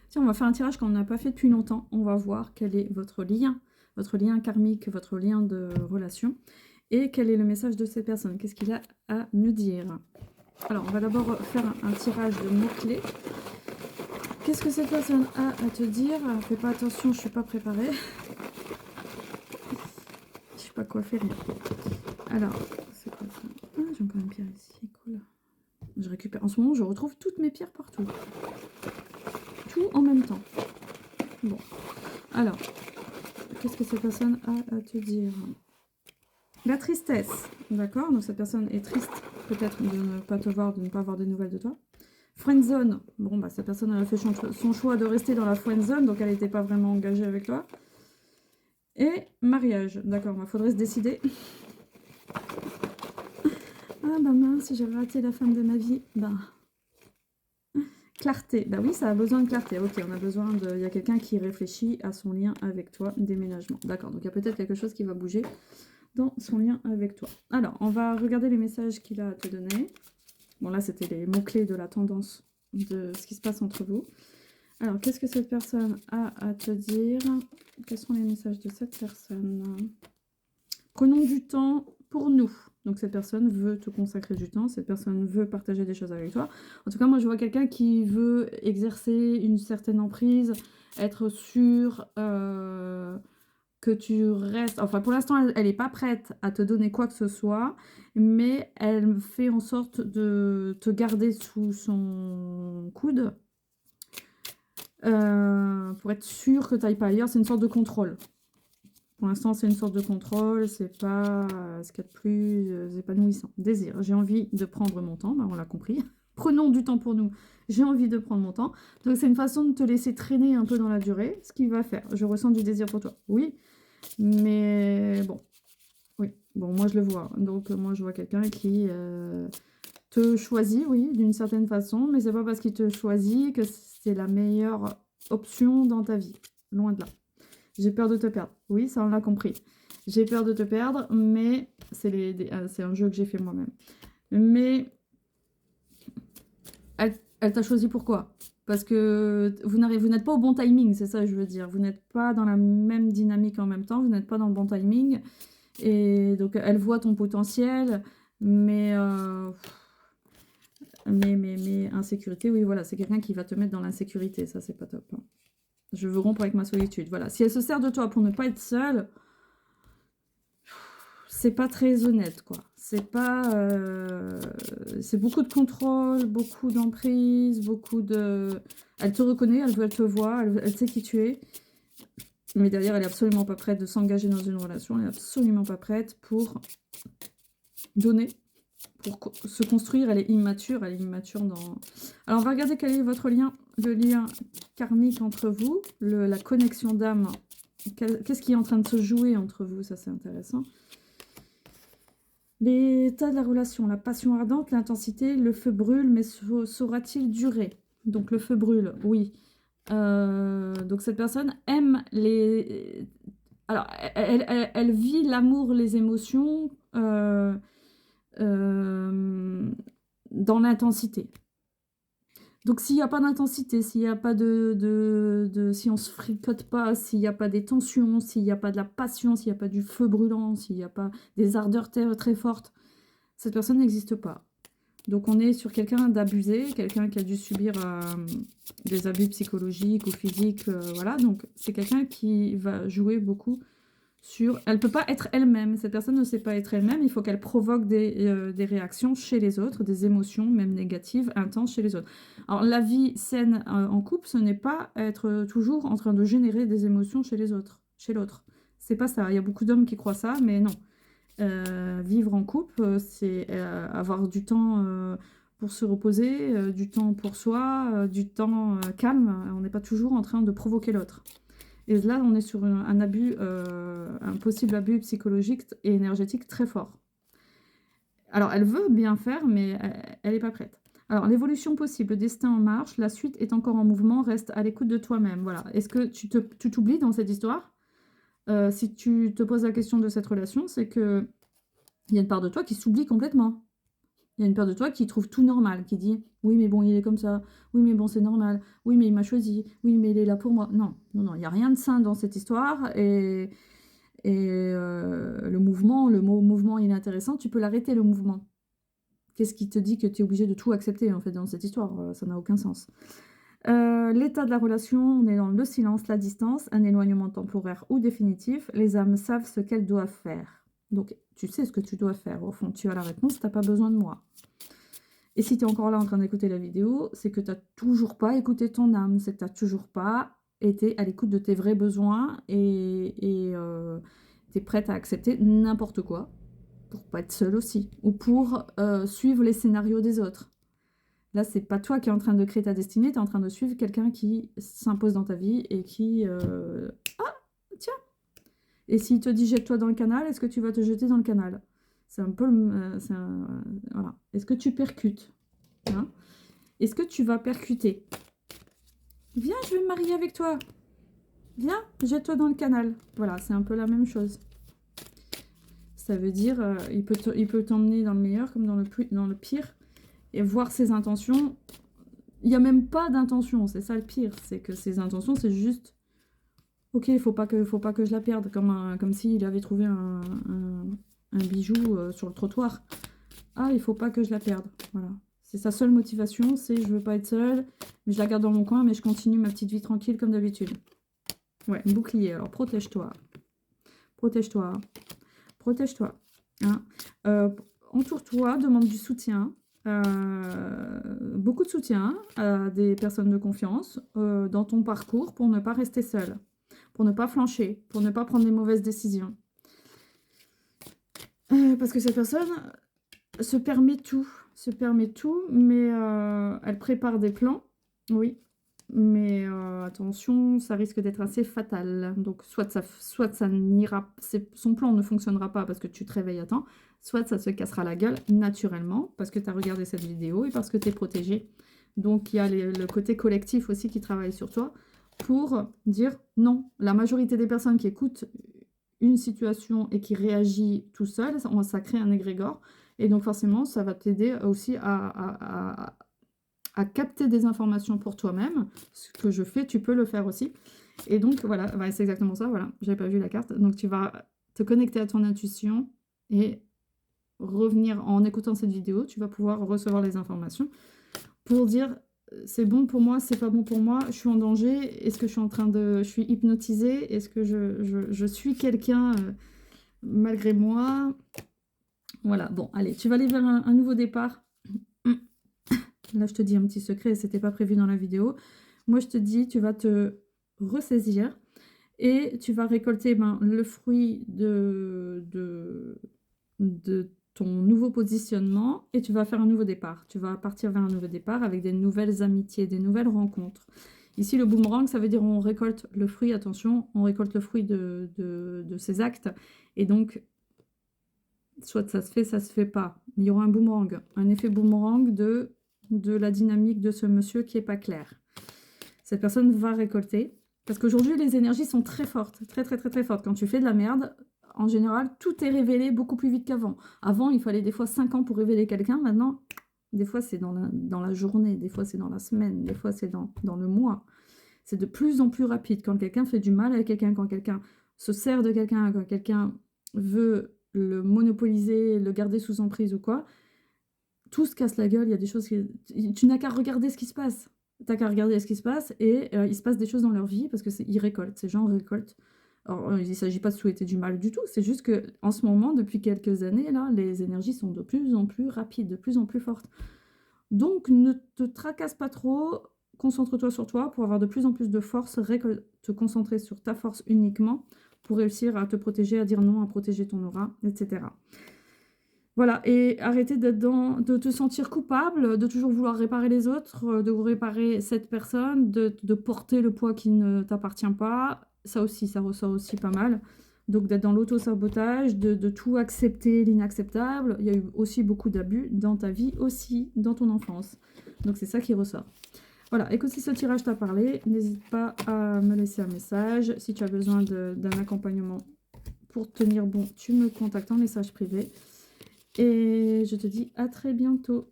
Tiens, on va faire un tirage qu'on n'a pas fait depuis longtemps. On va voir quel est votre lien karmique, votre lien de relation. Et quel est le message de cette personne. Qu'est-ce qu'il a à nous dire? Alors, on va d'abord faire un tirage de mots-clés. Qu'est-ce que cette personne a à te dire? Fais pas attention, je suis pas préparée. Je suis pas coiffée, rien. Alors, c'est quoi ça? Ah, j'ai encore une pierre ici, cool. Je récupère. En ce moment, je retrouve toutes mes pierres partout. Tout en même temps. Bon. Alors, qu'est-ce que cette personne a à te dire? La tristesse, d'accord? Donc cette personne est triste peut-être de ne pas te voir, de ne pas avoir de nouvelles de toi. Friendzone, bon bah cette personne a fait son choix de rester dans la friendzone, donc elle n'était pas vraiment engagée avec toi. Et mariage, d'accord, il faudrait se décider. Ah bah mince, j'ai raté la femme de ma vie. Bah, clarté, bah oui, ça a besoin de clarté. Ok, on a besoin de... Il y a quelqu'un qui réfléchit à son lien avec toi, déménagement. D'accord, donc il y a peut-être quelque chose qui va bouger dans son lien avec toi. Alors, on va regarder les messages qu'il a à te donner. Bon, là, c'était les mots-clés de la tendance de ce qui se passe entre vous. Alors, qu'est-ce que cette personne a à te dire? Quels sont les messages de cette personne? Prenons du temps pour nous. Donc, cette personne veut te consacrer du temps. Cette personne veut partager des choses avec toi. En tout cas, moi, je vois quelqu'un qui veut exercer une certaine emprise, être sûr que tu restes... Enfin, pour l'instant, elle n'est pas prête à te donner quoi que ce soit, mais elle fait en sorte de te garder sous son coude pour être sûr que tu n'ailles pas ailleurs. C'est une sorte de contrôle. Pour l'instant, c'est une sorte de contrôle, c'est pas ce qu'il y a de plus épanouissant. Désir, j'ai envie de prendre mon temps, ben on l'a compris. Prenons du temps pour nous, j'ai envie de prendre mon temps. Donc c'est une façon de te laisser traîner un peu dans la durée, ce qu'il va faire. Je ressens du désir pour toi, oui, mais bon, oui, bon, moi je le vois. Donc moi je vois quelqu'un qui te choisit, oui, d'une certaine façon, mais c'est pas parce qu'il te choisit que c'est la meilleure option dans ta vie, loin de là. J'ai peur de te perdre. Oui, ça on l'a compris. J'ai peur de te perdre, mais c'est un jeu que j'ai fait moi-même. Mais elle t'a choisi pourquoi? Parce que vous n'êtes pas au bon timing, c'est ça que je veux dire. Vous n'êtes pas dans la même dynamique en même temps, vous n'êtes pas dans le bon timing. Et donc elle voit ton potentiel, mais insécurité, oui voilà, c'est quelqu'un qui va te mettre dans l'insécurité, ça c'est pas top. Hein. Je veux rompre avec ma solitude. Voilà, si elle se sert de toi pour ne pas être seule, c'est pas très honnête, quoi. C'est pas... c'est beaucoup de contrôle, beaucoup d'emprise, beaucoup de... Elle te reconnaît, elle te voit, elle sait qui tu es. Mais derrière, elle est absolument pas prête de s'engager dans une relation. Elle est absolument pas prête pour donner, pour se construire. Elle est immature dans... Alors, on va regarder quel est votre lien, le lien karmique entre vous, la connexion d'âme. Qu'est-ce qui est en train de se jouer entre vous? Ça, c'est intéressant. L'état de la relation, la passion ardente, l'intensité, le feu brûle, mais saura-t-il durer? Donc le feu brûle, oui. Donc cette personne aime les... Alors, elle vit l'amour, les émotions dans l'intensité. Donc s'il n'y a pas d'intensité, s'il n'y a pas si on se fricote pas, s'il n'y a pas des tensions, s'il n'y a pas de la passion, s'il n'y a pas du feu brûlant, s'il n'y a pas des ardeurs très fortes, cette personne n'existe pas. Donc on est sur quelqu'un d'abusé, quelqu'un qui a dû subir des abus psychologiques ou physiques, voilà. Donc c'est quelqu'un qui va jouer beaucoup sur... Elle ne peut pas être elle-même, cette personne ne sait pas être elle-même, il faut qu'elle provoque des réactions chez les autres, des émotions, même négatives, intenses chez les autres. Alors la vie saine en couple, ce n'est pas être toujours en train de générer des émotions chez les autres, chez l'autre. C'est pas ça, il y a beaucoup d'hommes qui croient ça, mais non. Vivre en couple, c'est avoir du temps pour se reposer, du temps pour soi, du temps calme. On n'est pas toujours en train de provoquer l'autre. Et là, on est sur un abus, un possible abus psychologique et énergétique très fort. Alors, elle veut bien faire, mais elle n'est pas prête. Alors, l'évolution possible, le destin en marche, la suite est encore en mouvement, reste à l'écoute de toi-même. Voilà. Est-ce que tu t'oublies dans cette histoire? Si tu te poses la question de cette relation, c'est que il y a une part de toi qui s'oublie complètement. Il y a une part de toi qui trouve tout normal, qui dit « Oui, mais bon, il est comme ça. Oui, mais bon, c'est normal. Oui, mais il m'a choisi. Oui, mais il est là pour moi. » Non, non, non, il n'y a rien de sain dans cette histoire. Le mouvement, le mot mouvement, il est intéressant. Tu peux l'arrêter, le mouvement. Qu'est-ce qui te dit que tu es obligé de tout accepter, en fait, dans cette histoire? Ça n'a aucun sens. L'état de la relation, on est dans le silence, la distance, un éloignement temporaire ou définitif. Les âmes savent ce qu'elles doivent faire. Donc, tu sais ce que tu dois faire. Au fond, tu as la réponse, tu n'as pas besoin de moi. Et si tu es encore là en train d'écouter la vidéo, c'est que tu n'as toujours pas écouté ton âme, c'est que tu n'as toujours pas été à l'écoute de tes vrais besoins et tu es prête à accepter n'importe quoi pour pas être seule aussi, ou pour suivre les scénarios des autres. Là, c'est pas toi qui es en train de créer ta destinée, tu es en train de suivre quelqu'un qui s'impose dans ta vie et qui... Ah, tiens. Et s'il te dit jette-toi dans le canal, est-ce que tu vas te jeter dans le canal? C'est un peu... voilà. Est-ce que tu percutes, hein? Est-ce que tu vas percuter? Viens, je vais me marier avec toi. Viens, jette-toi dans le canal. Voilà, c'est un peu la même chose. Ça veut dire, il peut t'emmener dans le meilleur comme dans le pire. Et voir ses intentions. Il n'y a même pas d'intention, c'est ça le pire. C'est que ses intentions, c'est juste... Ok, il faut pas que je la perde. Comme s'il avait trouvé un bijou sur le trottoir. Ah, il faut pas que je la perde. Voilà. C'est sa seule motivation, c'est je veux pas être seule, mais je la garde dans mon coin, mais je continue ma petite vie tranquille comme d'habitude. Ouais, bouclier. Alors protège-toi. Protège-toi. Protège-toi. Hein. Entoure-toi, demande du soutien. Beaucoup de soutien à des personnes de confiance dans ton parcours pour ne pas rester seule, pour ne pas flancher, pour ne pas prendre des mauvaises décisions. Parce que cette personne se permet tout, mais elle prépare des plans, oui, mais attention, ça risque d'être assez fatal. Donc soit ça n'ira, son plan ne fonctionnera pas parce que tu te réveilles à temps, soit ça se cassera la gueule naturellement parce que tu as regardé cette vidéo et parce que tu es protégé. Donc il y a le côté collectif aussi qui travaille sur toi pour dire non. La majorité des personnes qui écoutent une situation et qui réagit tout seul, ça crée un égrégore. Et donc forcément, ça va t'aider aussi à capter des informations pour toi-même. Ce que je fais, tu peux le faire aussi. Et donc voilà, ouais, c'est exactement ça, voilà. J'avais pas vu la carte. Donc tu vas te connecter à ton intuition et revenir en écoutant cette vidéo. Tu vas pouvoir recevoir les informations pour dire c'est bon pour moi, c'est pas bon pour moi, je suis en danger, est-ce que je suis hypnotisée, est-ce que je suis quelqu'un malgré moi. Voilà, bon, allez, tu vas aller vers un nouveau départ. Là, je te dis un petit secret, c'était pas prévu dans la vidéo. Moi, je te dis, tu vas te ressaisir et tu vas récolter le fruit de ton nouveau positionnement et tu vas faire un nouveau départ. Tu vas partir vers un nouveau départ avec des nouvelles amitiés, des nouvelles rencontres. Ici, le boomerang, ça veut dire on récolte le fruit, attention, on récolte le fruit de ses actes. Et donc, soit ça se fait pas. Il y aura un boomerang, un effet boomerang de la dynamique de ce monsieur qui n'est pas clair. Cette personne va récolter. Parce qu'aujourd'hui, les énergies sont très fortes, très, très, très, très fortes. Quand tu fais de la merde, en général, tout est révélé beaucoup plus vite qu'avant. Avant, il fallait des fois 5 ans pour révéler quelqu'un. Maintenant, des fois, c'est dans la journée, des fois, c'est dans la semaine, des fois, c'est dans le mois. C'est de plus en plus rapide. Quand quelqu'un fait du mal à quelqu'un, quand quelqu'un se sert de quelqu'un, quand quelqu'un veut le monopoliser, le garder sous emprise ou quoi, tout se casse la gueule. Il y a des choses tu n'as qu'à regarder ce qui se passe. Tu n'as qu'à regarder ce qui se passe et il se passe des choses dans leur vie parce qu'ils récoltent, ces gens récoltent. Alors, il ne s'agit pas de souhaiter du mal du tout, c'est juste qu'en ce moment, depuis quelques années, là, les énergies sont de plus en plus rapides, de plus en plus fortes. Donc, ne te tracasse pas trop, concentre-toi sur toi pour avoir de plus en plus de force, te concentrer sur ta force uniquement pour réussir à te protéger, à dire non, à protéger ton aura, etc. Voilà, et arrêter de te sentir coupable, de toujours vouloir réparer les autres, de réparer cette personne, de porter le poids qui ne t'appartient pas. Ça aussi, ça ressort aussi pas mal. Donc d'être dans l'auto-sabotage, de tout accepter l'inacceptable. Il y a eu aussi beaucoup d'abus dans ta vie, aussi dans ton enfance. Donc c'est ça qui ressort. Voilà, écoute, si ce tirage t'a parlé, n'hésite pas à me laisser un message. Si tu as besoin d'un accompagnement pour tenir bon, tu me contactes en message privé. Et je te dis à très bientôt.